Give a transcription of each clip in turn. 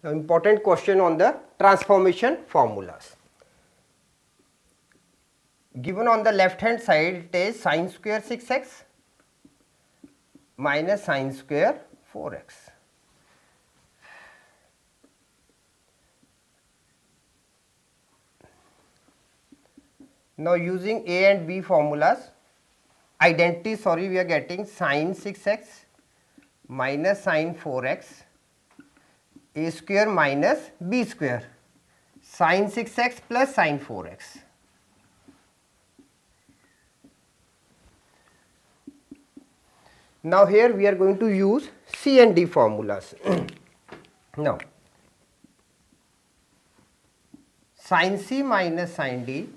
Now, important question on the transformation formulas. Given on the left hand side, it is sine square 6x minus sine square 4x. Now, using A and B formulas, identity, we are getting sine 6x minus sine 4x, A square minus B square, sine 6x plus sine 4x. Now, here we are going to use C and D formulas. Now, sin C minus sin D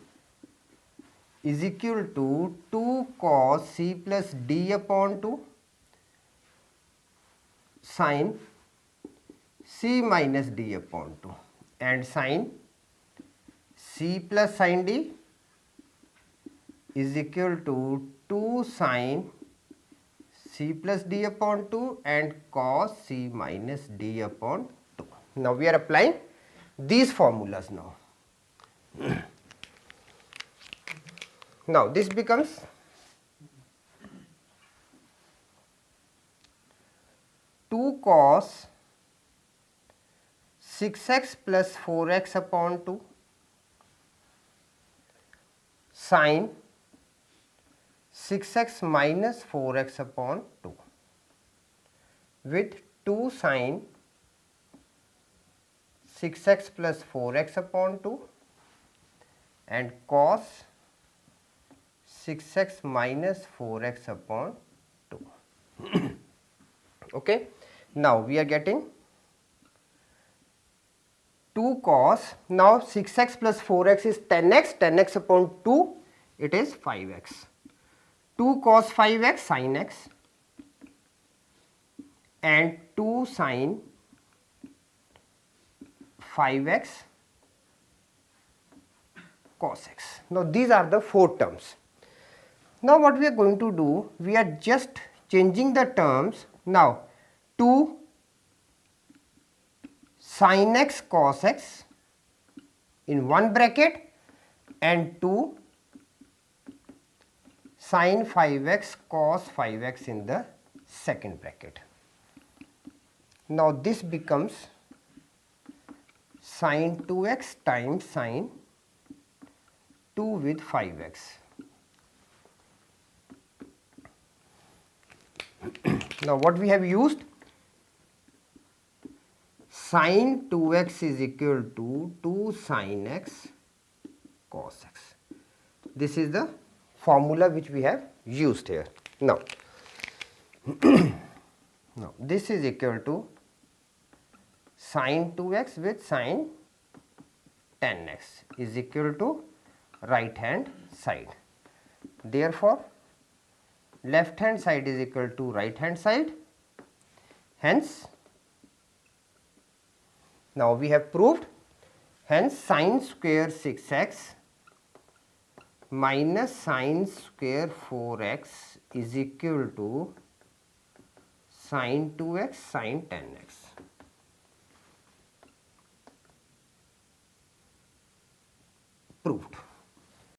is equal to 2 cos C plus D upon 2 sin C minus D upon 2, and sin C plus sin D is equal to 2 sin C plus D upon 2 and cos C minus D upon 2. Now, we are applying these formulas now. Now, this becomes 2 cos 6x plus 4x upon 2 sin 6x minus 4x upon 2 with 2 sin 6x plus 4x upon 2 and cos 6x minus 4x upon 2. Okay. Now, we are getting 2 cos, now 6x plus 4x is 10x, 10x upon 2, it is 5x. 2 cos 5x sin x and 2 sin 5x cos x. Now, these are the 4 terms. Now, what we are going to do, we are just changing the terms. Now, 2 sin x cos x in one bracket and 2 sin 5x cos 5x in the second bracket. Now, this becomes sin 2x times sin 2 with 5x. Now, what we have used? Sin 2x is equal to 2 sin x cos x. This is the formula which we have used here. Now, now this is equal to sin 2x with sin 10x is equal to right hand side. Therefore, left hand side is equal to right hand side. Hence, now we have proved, hence sin square 6x minus sin square 4x is equal to sin 2x sin 10x. Proved.